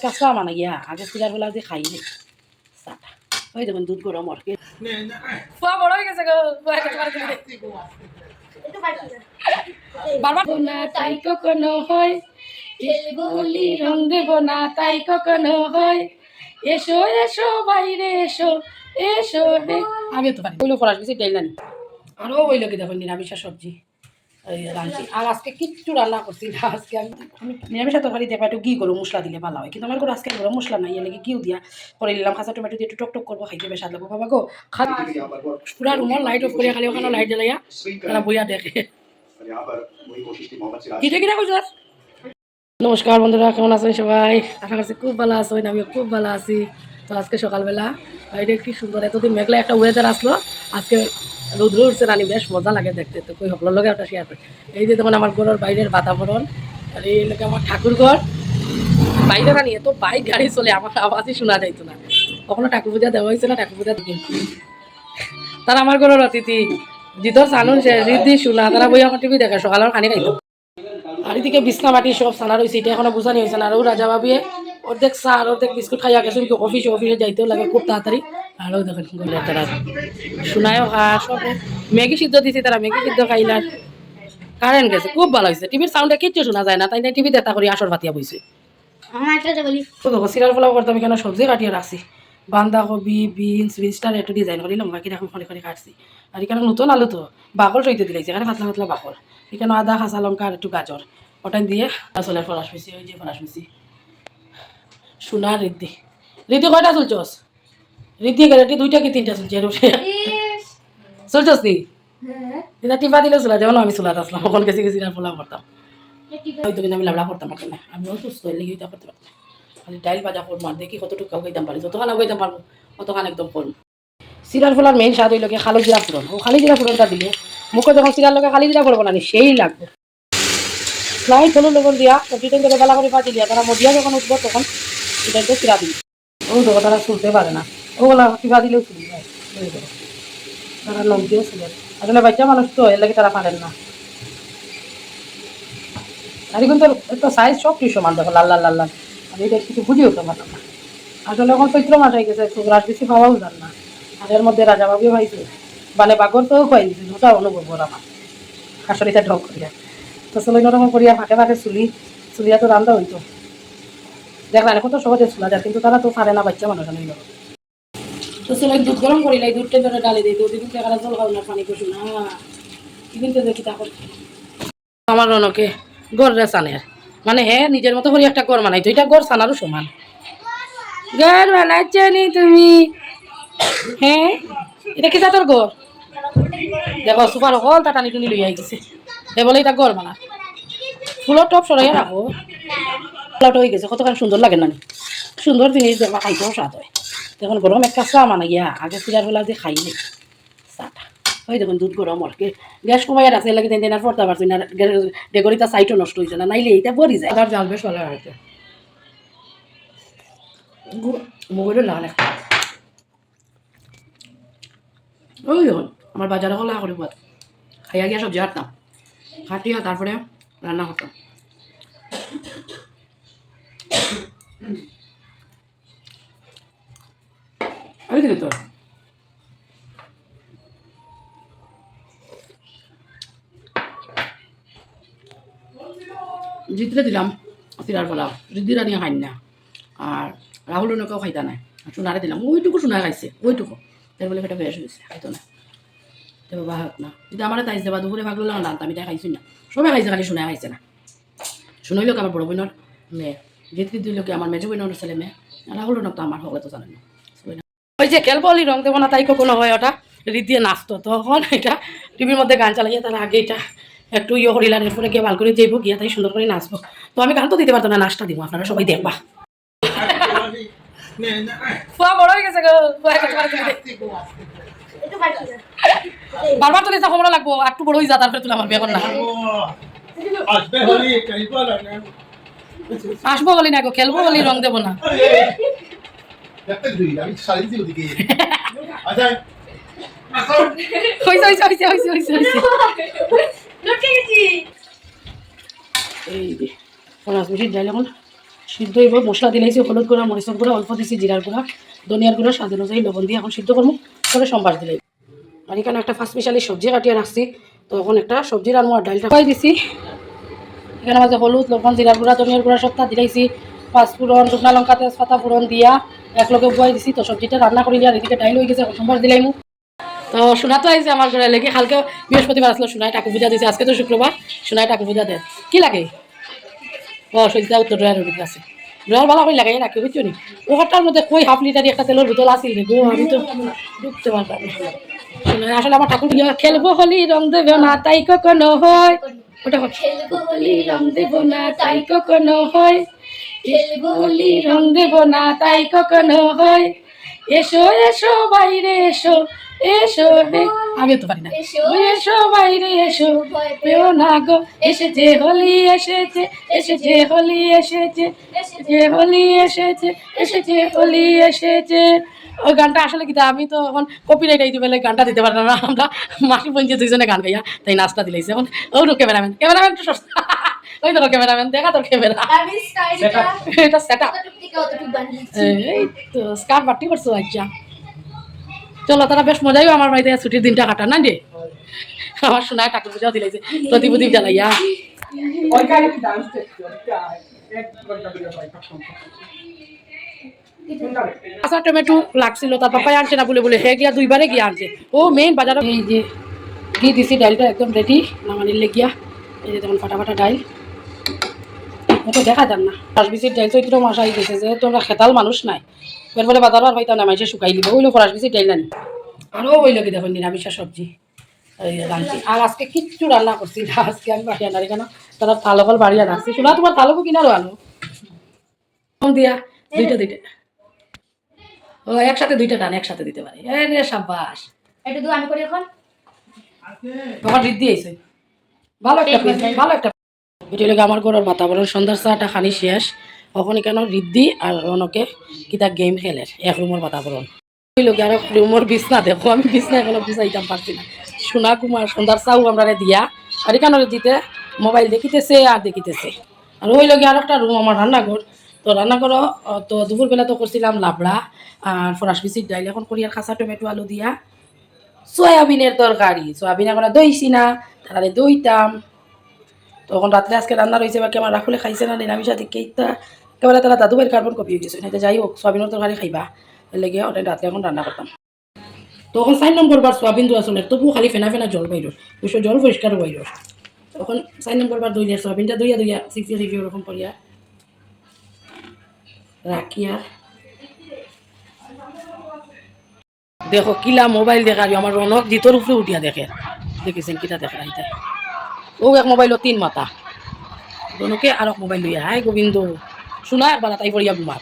কাঁচা মানাইয়া আগে সিরার বেলা দিয়ে খাই নি চাটা ওই দেখুন দুধ গরম আর কি ফুয়া বড় হয়ে গেছে গো বারবার না তাই কখনো হয় বলি রং দেব না তাই কখনো হয় এসো এসো বাইরে এসো এসো হে আমি তো পারি ওইলো ফরাস গেছি ডাইল নানি আরও ওইলো কি দেখুন নিরামিষা সবজি রাঁধছি আর আজকে কিচ্ছু রান্না করছি না আজকে আমি নিরামিষা তরকারি দেবা একটু ঘি করো মশলা দিলে ভালো হয় কিন্তু আমার করে আজকে গরম মশলা নাই এলে ঘিও দিয়া করে নিলাম খাঁচা টমেটো দিয়ে একটু টক করবো খাইতে বেশ লাগবো বাবা গো পুরা রুমর লাইট অফ করিয়া খালি ওখানে লাইট জ্বালাইয়া তারা বইয়া দেখে কিটা কিটা কইছ নমস্কার বন্ধুরা কেমন আছেন সবাই আশা করছি খুব ভালো আছেন আমিও খুব ভালো আছি তো আজকে সকালবেলা বাইরে কি সুন্দর এতদিন মেঘলা একটা ওয়েদার আসলো আজকে রোদ্র উঠছে রানি বেশ মজা লাগে দেখতে তো কই সকলের লগে একটা শেয়ার করি এই যে তখন আমার ঘরের বাইরের বাতাবরণ আর এই লোকে আমার ঠাকুর ঘর বাইরে রানি এত বাইক গাড়ি চলে আমার আওয়াজই শোনা যাইতো না কখনো ঠাকুর পূজা দেওয়া হয়েছে না ঠাকুর পূজা দিকে তারা আমার ঘরের অতিথি জিতর চানুন সে রিদ্ধি শোনা তারা বই আমার টিভি দেখে সকালের খানি খাইতো আর এদিকে বিছনা বাটি সব সানা রয়েছে এটা এখনো বুঝানি হয়েছে না আর রাজা ভাবিয়ে অর্ধেক চা আর অর্ধেক বিস্কুট খাইয়া গেছে অফিসে যাইতেও লাগে খুব তাড়াতাড়ি আরও দেখেন তারা শোনায়ও সব ম্যাগি সিদ্ধ দিছে তারা ম্যাগি সিদ্ধ খাইলার কারেন্ট গেছে খুব ভালো হয়েছে টিভির সাউন্ডে কিচ্ছু শোনা যায় না তাই না টিভি দেখা করি আসর পাতিয়া বইছে সিরার পোলাও করতাম এখানে সবজি কাটিয়ে রাখছি বাঁধাকপি বিনসটার একটু ডিজাইন করি লম্বা কিরকম খড়ি খড়ি কাটছি আর এখানে নতুন আলু তো বাকল রইতে দিলাইছে এখানে পাতলা পাতলা বাকল এখানে আদা কাঁচা লঙ্কা আর একটু গাজর ওটাই দিয়ে আসলের ফরাস মিশি ওই যে ফরাস মিশি সোনা রিদ্ধি কয়টা চলছস রিদ্ধি রেডি দুইটা কি তিনটা চলছে চলছস নি এটা টিপা দিলে চলা যেমন আমি চলাতে আসলাম ওখান গেছি আর পোলাও করতাম হয়তো কিন্তু আমি লাবড়া করতাম না আমি অসুস্থ হইলে গিয়ে করতে পারতাম খালি ডাইল ভাজা করবো আর দেখি কতটুকু খাইতাম পারি যতখানে খাইতাম পারবো অতখানে একদম করবো সিরার ফোলার মেইন স্বাদ হইল খালি জিরা ফুরন ও খালি জিরা ফুরনটা দিলে মুখে যখন সিরার লোকে খালি জিরা করবো না সেই লাগবে লাইট হলুদ লবণ দিয়া সবজিটা করে বেলা করে ভাজি দিয়া তারা মদিয়া যখন উঠবো তখন এটাকে সিরা দিই ও দেখো তারা শুনতে পারে না ওগুলা টিপা দিলেও শুনি যায় তারা লোক দিয়েও শুনে আসলে বাচ্চা মানুষ তো এর লাগে তারা পারেন না আর কিন্তু একটা সাইজ সব কিছু সমান দেখো লাল লাল লাল লাল আমি এটা কিছু বুঝিও তো পারলাম না আসলে এখন চৈত্র মাস হয়ে গেছে রাস বেশি খাওয়াও যান না আর এর মধ্যে রাজা বাবিও পাইছে মানে বাগর তো খুয়াই দিচ্ছে দুটা অনুভব কর আমার কাশরিটা ঢক করিয়া তো চলো নরকম করিয়া ফাঁকে ফাঁকে চুলিয়া তো রান্না হইতো দেখলাম এখন তো সহজে চুলা যায় কিন্তু তারা তো পারে না বাচ্চা মানুষ নেই তো চলো দুধ গরম করিলাই দুধটা ধরে ডালি দিই দুধ কিন্তু এখানে জল খাও না পানি কষু না কিন্তু দেখি তখন আমার রনকে গড় রে সানের মানে হ্যাঁ নিজের মতো করে একটা গড় বানাইতো এটা গড় সানারও সমান গড় বানাচ্ছ নি তুমি হ্যাঁ এটা কি তোর গড় দেখো সুপার হল তা টানি টুনি লইয়া গেছে এ বলে এটা গড় বানা ফুলের টপ সরাইয়া রাখো ফুলটা হয়ে গেছে কতখানি সুন্দর লাগে না সুন্দর জিনিস দেখবা খাইতেও স্বাদ হয় তখন গরম একটা চা মানাইয়া আগে সিরার বেলা দিয়ে খাই নি চাটা ওই দেখুন দুধ গরম আর গ্যাস কমাইয়া রাখছে লাগে তেন আর পড়তে পারছি না ডেকোরিটা সাইটও নষ্ট হয়েছে না নাইলে এইটা বরি যায় তার জাল বেশ ভালো হয়েছে মুগের লাল একটা ওই দেখুন আমার বাজারে হলা করে বল খাইয়া গিয়া সবজি হাঁটতাম হাঁটিয়া তারপরে রান্না করতাম ওই দিকে তো জিতলে দিলাম সিরার পোলাও রিদ্দিরা নিয়ে খাই না আর রাহুল নকেও খাইতা নাই সোনারে দিলাম ওইটুকু সোনা খাইছে ওইটুকু তাই বলে সেটা বেশ হয়েছে খাইতো না তো বাবা হোক না যদি আমার তাই দেবা দুপুরে ভাগলো না আমি তাই খাইছি না সবাই খাইছে খালি সোনা খাইছে না শুনই লোক আমার বড় বোনের মেয়ে জিতকে দুই লোকে আমার মেজো বোনের ছেলে মেয়ে রাহুল নক তো আমার হলে তো জানেন না ওই যে খেলবলি রং দেবো না তাই কখনো হয় ওটা রিদ্দিয়ে নাচতো তখন এটা টিভির মধ্যে গান চালাইয়া তার আগে এটা একটু ইয়ে করিলাম এরপরে গিয়ে ভালো করে যাইবো গিয়া তাই সুন্দর করে নাচবো তো আমি গান তো দিতে পারতাম না নাচটা দিব আপনারা সবাই দেখবা বড় হয়ে গেছে বারবার তো নিতে খবর লাগবো একটু বড় হয়ে যা তারপরে তুলে আমার বিয়ে কর না আসবো বলি না গো খেলবো বলি রং দেবো না এই যে 5 মিনিট যাই এখন সিদ্ধ হইব। মশলা দিলেছি হলুদ গুঁড়া, মরিচের গুঁড়া, অল্প দিয়েছি জিরার গুঁড়া, ধনিয়ার গুঁড়া, স্বাদ অনুযায়ী লবণ দিয়ে এখন সিদ্ধ করবো, করে সম্বাস দিলে। আর এখানে একটা ফার্স্ট মিশালি সবজি কাটিয়ে রাখছি, তো এখন একটা সবজির আলু আর ডালটা খাই দিছি। এখানে মাঝে হলুদ, লবণ, জিরার গুঁড়া, ধনিয়ার গুঁড়া সবটা দিলাইছি, পাঁচফোড়ন, শুকনা লঙ্কা, তেজপাতা ফোড়ন দিয়া একলগে বুয়াই দিছি। তো সবজিটা রান্না করি আর এদিকে ডাইল হয়ে গেছে, সম্বাস দিলাইমু। তো সোনা তো আইছে আমার ঘরে লেগে, কালকে বৃহস্পতিবার আসলো, সোনায় টাকা পূজা দিয়েছে, আজকে তো শুক্রবার, সোনায় টাকা পূজা দেয়। কি লাগে? ও সজিতা উত্তর ড্রয়ারের ভিতরে আছে, ড্রয়ার ভালো করে লাগাই রাখি, বুঝছো নি? ওখানটার মধ্যে কই হাফ লিটারি একটা তেলের বোতল আসিল রে গো, আমি তো ঢুকতে পারতাম না। আসলে আমার ঠাকুর খেলবো হোলি রং দেবে না তাই কখনো হয়, ওটা খেলবো হোলি রং দেব না তাই কখনো হয়, খেলবো হোলি রং দেব না তাই কখনো হয়, এসো এসো বাইরে এসো, এসো হে, আমি তো পারি না, এসো বাইরে এসো, পেও না গো, এসেছে হোলি এসেছে, এসেছে হোলি এসেছে, এসেছে হোলি এসেছে, এসেছে হোলি এসেছে। ওই গানটা আসলে কি, আমি তো এখন কপিরাইট আইতে পেলে গানটা দিতে পারলাম না, আমরা মাসি পঞ্চায়েত দুইজনে গান গাইয়া তাই নাচটা দিলাইছে। এখন ওর ক্যামেরাম্যান, ক্যামেরাম্যান তো সস্তা, ওই তো ক্যামেরাম্যান, দেখা তোর ক্যামেরা, এটা সেট আপ, এই তো স্কার্ট বাটি করছো। আচ্ছা চলো, তারা বেশ মজাই আমার বাড়িতে ছুটির দিনটা কাটা না রে, আমার শোনায় ঠাকুর পূজাও দিলাইছে, প্রদীপ প্রদীপ জ্বালাইয়া। আচ্ছা টমেটো লাগছিল, তার পাপাই আনছে না বলে বলে হে গিয়া দুইবারে গিয়া আনছে। ও মেইন বাজারে এই যে দিয়ে দিছি, ডাইলটা একদম রেডি নামানির লেগিয়া। এই যে তখন ফাটা ফাটা ডাইল, তো দেখা যান না পাঁচ বিচির ডাইল চৈত্র মাস আই গেছে, যেহেতু আমরা খেতাল মানুষ নাই, এরপরে বাজার আর হয়তো নামাইছে শুকাই দিব, ওইলো ফরাস বিচির ডাইল আনি। আরও ওইলো কি দেখুন নিরামিষা সবজি রাঁধছি। আর আজকে কিচ্ছু রান্না করছি না, আজকে আমি বাড়ি আনারি কেন, তারা তালকল বাড়িয়া রাখছি। শোনা তোমার তালকও কিনারও আলো দিয়া দুইটা দুইটা, ও একসাথে দুইটা ডান একসাথে দিতে পারে, রে সাবাস। এটা তো আমি করি এখন, তোমার বৃদ্ধি হয়েছে, ভালো একটা ভালো একটা। এটা হলো আমার ঘরের বাতাবরণ, সন্ধ্যার চাটা খানি শেষ, কখন কেন রিদ্ধি আর রনকে কিতা গেম খেলে, এক রুমের বাতাবরণ। ওই লোক আর রুমের বিছনা দেখো, আমি বিছনা এখনো বুঝাইতাম পারছি না। সোনা কুমার সন্ধ্যার চাও আমরা দিয়া আর এখানে দিতে মোবাইল দেখিতেছে আর দেখিতেছে। আর ওই লোক আর একটা রুম আমার রান্নাঘর, তো রান্নাঘরও তো দুপুরবেলা তো করছিলাম লাবড়া আর ফরাস বিচির ডাইল, এখন করি আর খাসা টমেটো আলু দিয়া সয়াবিনের তরকারি। সয়াবিন এখন দইছি না, তাহলে দইতাম। তখন রাত্রে আজকে রান্না রয়েছে, বাকি আমার রাখলে খাইছে না নিরামিষা দিকে ইত্যা একেবারে তারা দাদুভাইয়ের কার্বন কপি হয়ে গেছে, না যাই হোক সয়াবিনের তরকারি খাইবা, লেগে ওটাই রাত্রে এখন রান্না করতাম। তখন 4 নম্বর বার সয়াবিন দোয়া চলে, তবু খালি ফেনা ফেনা জল বাইর, দুশো জল পরিষ্কার বাইর। তখন 4 নম্বর বার দইলে সয়াবিনটা দইয়া দইয়া শিখিয়ে শিখিয়ে ওরকম করিয়া রাখিয়া দেখো কিলা মোবাইল দেখা, আমার রনক জিতর উপরে উঠিয়া দেখে, দেখেছেন কিটা দেখা আইতে। ও এক মোবাইল 3 মাথা, রনকে আর এক মোবাইল লইয়া হাই গোবিন্দ শোনা একবার তাই পড়িয়া বুমার,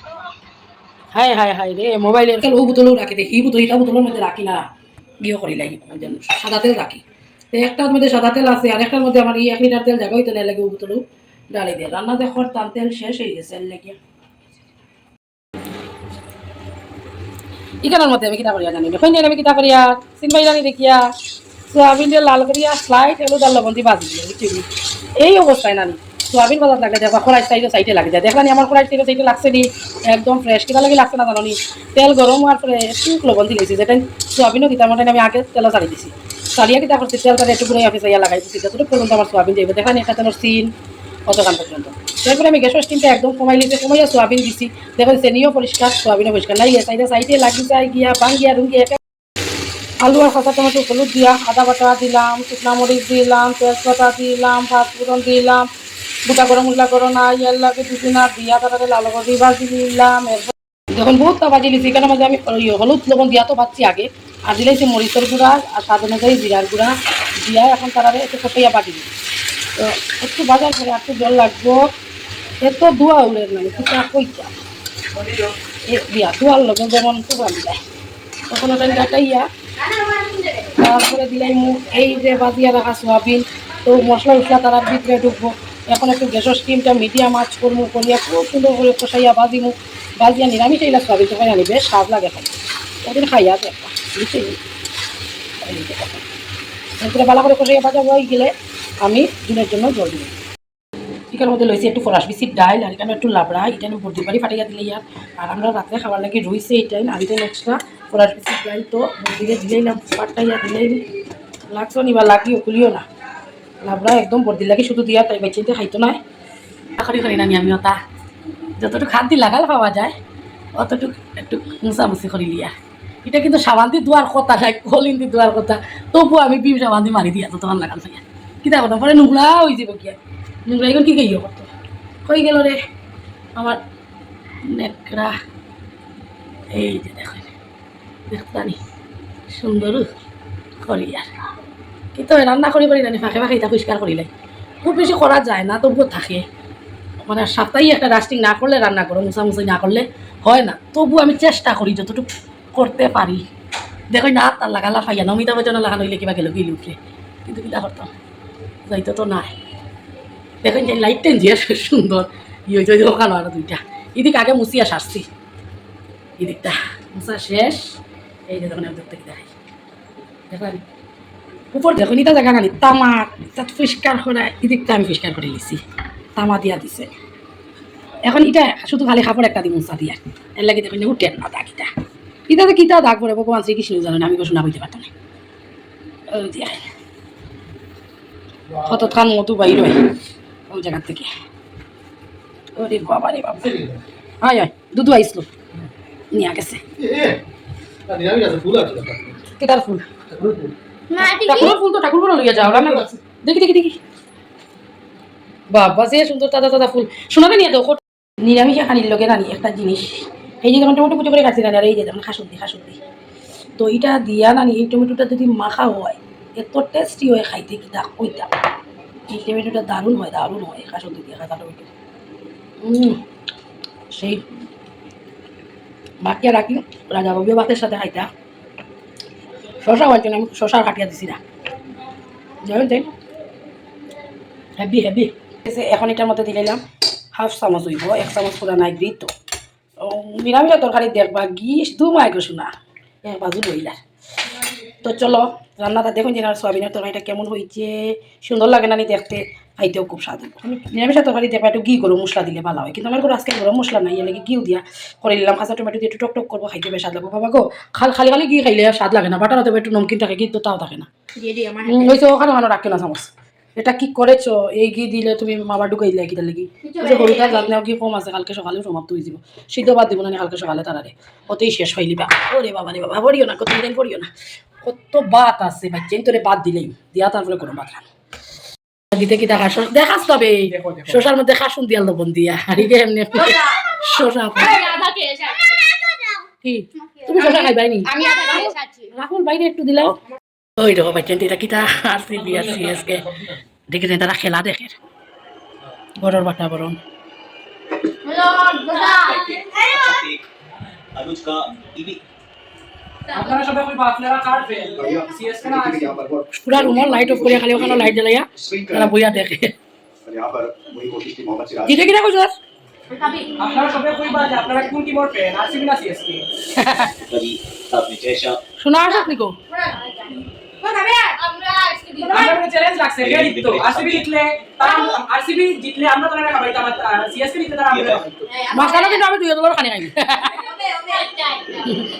হাই হাই হাই রে মোবাইলের ও বোতলও রাখি দেখি, বোতল এটা বোতলের মধ্যে রাখি না, গিয়ে করি লাগি সাদা তেল রাখি, তো একটার মধ্যে সাদা তেল আছে আর একটার মধ্যে আমার 1 লিটার তেল জায়গা হইতে লাগে, ও বোতলও ডালি দিয়ে রান্না দেখর তার তেল শেষ হয়ে গেছে লেগে। ইকানোর মধ্যে আমি কিতা করিয়া জানি দেখুন, আমি কিতা করিয়া চিনবাই জানি দেখিয়া সোয়াবিন দিয়ে লাল করিয়া স্লাইড এলো তার লবন্তি বাজি দিয়ে, বুঝছি এই অবস্থায় নানি সোয়াবিন বাজার লাগলে দেখবা খোলাই সাইডে লাগে যায়, দেখলানি আমার খোলাই সাইডে লাগছে নি একদম ফ্রেশ, কিনা লাগে লাগছে না জানো নি, তেল গরম হওয়ার পরে একটু লবন্তি লেগেছি, যেটা সোয়াবিনও কিতার মধ্যে আমি আগে তেল ছাড়ি দিছি, ছাড়িয়া কিতা করছি তেল তাদের একটু গুঁড়াই অফিস লাগাই দিচ্ছি, যতটুকু পর্যন্ত আমার সোয়াবিন যাইবে দেখলানি একটা তেলের সিন অতখান পর্যন্ত। তারপরে আমি গ্যাসের স্টিমটা একদম কমাই লিখে কমাইয়া সোয়াবিন দিছি, দেখুন চেনিও পরিষ্কার সোয়াবিনও পরিষ্কার নাই, সাইডে লাগি যায় গিয়া ভাঙ্গিয়া রুঙ্গিয়া আলু আর কাঁচা টমেটো হলুদ দিয়া আদা বাটা দিলাম, শুকনা মরিচ দিলাম, তেজপাতা দিলাম, পাঁচফোড়ন দিলাম, গোটা গরম মশলা করো না ইয়ার লাগে দুদিনা দিয়া তারপরে লাল করে ভাজি দিলাম। এরপর যখন বহুতটা ভাজি লিছি, কেন মাঝে আমি হলুদ লবণ দিয়া তো ভাজছি আগে, আর দিলাইছি মরিচের গুঁড়া আর স্বাদ অনুযায়ী জিরার গুঁড়া দিয়া এখন তারারে একটু কটাইয়া বাটি দিই, তো একটু বাজার করে একটু জল লাগবো, এত ধোয়া উড়ে মানে কিছু কইটা দিয়া ধোয়ার লগে যেমন টুকা দিলাই, তখন ওটা কাটাইয়া তারপরে দিলাই এই যে বাজিয়া রাখা সোয়াবিন, তো মশলা উশলা তারার ভিতরে ঢুকবো। এখন একটু গ্যাসের স্টিমটা মিডিয়াম আঁচ করবো, করিয়া খুব সুন্দর করে কষাইয়া বাজিমু, বাজিয়া নিরামিষ এইলা সোয়াবিন তো আনি বেশ স্বাদ লাগে খাই, ওদের খাইয়া দেখা বুঝছি। এরপরে ভালো করে কষাইয়া বাজা হয়ে গেলে আমি ডিমের জন্য জল দিব, এদিকের মধ্যে লইছি একটু ফরাস বিচির ডাইল আর এখানে একটু লাবড়া, এটা বর্দি বাড়ি ফাটিয়ে দিলে ইয়ার। আর আমরা রাত্রে খাবার লাগে রইছে এটাই, আর এটা এক্সট্রা ফরাস বিচির ডাইল তো বর্দিকে দিলেইলাম, পাটটা ইয়া দিলেই লাগছো নিবা লাগিও খুলিও না। লাবড়া একদম বর্দি লাগে শুধু দিয়া, তাই বেচিতে খাইতো না খারি খারি নানি আমিও তা যতটুকু খাদ দি লাগাল পাওয়া যায় অতটুকু একটু মুছামুছি করি লিয়া। এটা কিন্তু সাবান দিয়ে দোয়ার কথা নাই, কলিন দিয়ে দোয়ার কথা, তবু আমি বিম সাবান দিয়ে মারি দিয়া তো তখন লাগাল থাকে কিতা করতাম পরে নোংরা হয়ে যাব কি নোংরা এখন কি খাইও করতো হয়ে গেল রে আমার নেকড়া। এই যে দেখেন দেখতানি সুন্দর করি আর কিন্তু রান্না করি পারি জানি ফাঁকে ফাঁকে এটা পরিষ্কার করিলে খুব বেশি করা যায় না, তবুও থাকে মানে সপ্তাহে একটা রাস্টিং না করলে রান্না করো মুছামুছি না করলে হয় না, তবু আমি চেষ্টা করি যতটুকু করতে পারি। দেখো না তার লাগালা ফাইয়া না অমিতাভ বচ্চন লাগানো হইলে কিবা গেল গিল উঠলে, কিন্তু কিনা করতাম যাইতো তো নাই। দেখেন যে লাইট টেন যে সুন্দর ই হয়েছে ওখানে আরো দুইটা এদিকে আগে মুছিয়া সারছি, এদিকটা মুছা শেষ। এই যে তখন দেখতে দেখাই দেখেন উপর দেখুন এটা জায়গা নানি তামা তাত পরিষ্কার করে এদিকটা আমি পরিষ্কার করে নিছি, তামা দিয়া দিছে। এখন এটা শুধু খালি কাপড় একটা দিই মুছা দিয়া, এর লাগে দেখুন উঠেন না দাগ এটা ইটাতে কিতা দাগ পরে ভগবান শ্রীকৃষ্ণ জানেন, আমি কিছু না বলতে পারতাম না। ওই যে কত খান মতো বাইর হয় ওই জায়গার থেকে। ওরে বাবা রে বাবা, হয় হয় দুধু আইসলো নিয়ে গেছে কেটার ফুল, ঠাকুরের ফুল তো ঠাকুর করে লইয়া যাও রান্না করছে। দেখি দেখি দেখি বাবা যে সুন্দর তাজা তাজা ফুল শোনাবে নিয়ে দাও নিরামিষ খানির লোকে রানি একটা জিনিস। এই যে যেমন টমেটো কুচি করে কাটছি রানি, আর এই যে যেমন খাসুন্দি খাসুন্দি তো এইটা দিয়া নানি এই টমেটোটা যদি মাখা হয় এত টেস্টি হয় খাইতে কি দা ওইটা এই টমেটোটা দারুণ হয় খাসুন্দি দিয়ে খাতা টমেটো সেই বাকিয়া রাখি রাজা বাবু ভাতের সাথে খাইতা। শশা হয়েছে আমি শশা কাটিয়া দিছি না যাবেন তাই হেভি হেভি। এখন এটার মধ্যে দিলাম হাফ চামচ হইব, 1 চামচ পুরা নাই দিই তো নিরামিষ তরকারি দেখবা গিয়ে দু মাই গেছো না এক বাজু লইলার। তো চলো রান্নাটা দেখুন যে সয়াবিনের তরকারিটা কেমন হয়েছে, সুন্দর লাগে না নি দেখতে, খাইতেও খুব স্বাদ। আমি নিরামিষের তরকারি দেখবা একটু ঘি গরম মশলা দিলে ভালো হয়, কিন্তু আমার ঘরে আজকে গরম মশলা নাই, এলাকি ঘিও দিয়া করে নিলাম। কাঁচা টমেটো দিয়ে একটু টক টক করবো, খাইতে বেশ স্বাদ লাগবো। বাবা গো খালি খালি ঘি খাইলে স্বাদ লাগে না, বাটার তবে একটু নমকিন থাকে, ঘি তো তাও থাকে না হয়েছে ওখানে ওখানে রাখে না চামচ। এটা কি করেছো এই ঘি দিলে তুমি মাবার ঢুকাই দিলে কিটা লেগে হলুদার জাত নেও ঘি কম আছে, কালকে সকালেও সমাপ্ত হয়ে যাব। সিদ্ধ বাদ দিব না কালকে সকালে তারারে অতই শেষ হয়ে নিবা। ওরে বাবা রে বাবা পড়িও না, কত দিন পড়িও না, কত বাত আছে বাচ্চা তোরে বাদ দিলেই দিয়া তারপরে কোনো বাত দিতে কি দেখা দেখাস তবে শশার মধ্যে খাসুন দিয়া লবণ দিয়া আর এমনি শশা কি তুমি শশা খাইবাই নি রাহুল বাইরে একটু দিলাও ওই দেখো বাচ্চা এটা কিটা আর বিয়ার সিএসকে দেখে তারা খেলা দেখে বড়র বাটা বরণ পুরা রুমর লাইট অফ করিয়া খালি ওখানে লাইট জ্বালাইয়া তারা বইয়া দেখে কিটা কিটা কইছ আপনারা সবাই কইবা যে আপনারা কোন টিমের ফ্যান আরসিবি না সিএসকে শোনা আসত নিকো আমরা চ্যালেঞ্জ রাখছে কে জিততো আরসিবি জিতলে তারা আরসিবি জিতলে আমরা তারা খাবাইতো, আমার সিএসকে জিতলে তারা আমরা মাছখানা কিন্তু আমি 2000 খানি খাইবি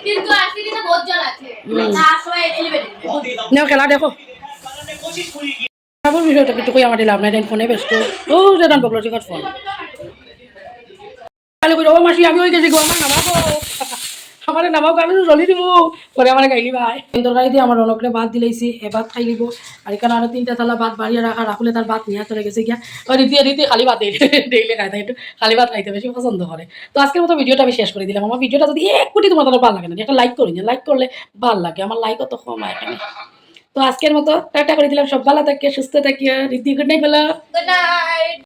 কিন্তু আরসিবি তো বহুত জন আছে না সবাই এলিভেটেড নাও খেলা দেখো আমার বিষয়টা কিছু কই আমার লাভ নাই, ফোনে ব্যস্ত ও যেন বকলো ঠিক আছে ফোন কালি কই ও মাসি আমি ওই গেছি গো আমার নামাবো আমার নামাও আমি জলদি দিব পরে আমার গাইলি ভাই তরকারি দিয়ে আমার রনকরে ভাত দিলেছি এ ভাত খাই লিব। আর এখানে আরো 3টা থালা ভাত বাড়িয়ে রাখা রাখলে তার ভাত নিয়ে চলে গেছে গিয়া রীতি খালি ভাত ডেইলি খাই একটু খালি ভাত খাইতে বেশি পছন্দ করে। তো আজকের মতো ভিডিওটা আমি শেষ করে দিলাম। আমার ভিডিওটা যদি 1 কোটি তোমার ভালো লাগে না একটা লাইক করুন, লাইক করলে ভালো লাগে, আমার লাইকও তো কম এখানে। তো আজকের মতো টাটা করে দিলাম, সব ভালো থাকিও সুস্থ থাকিও। রীতি গুড নাইট বলো। Good night.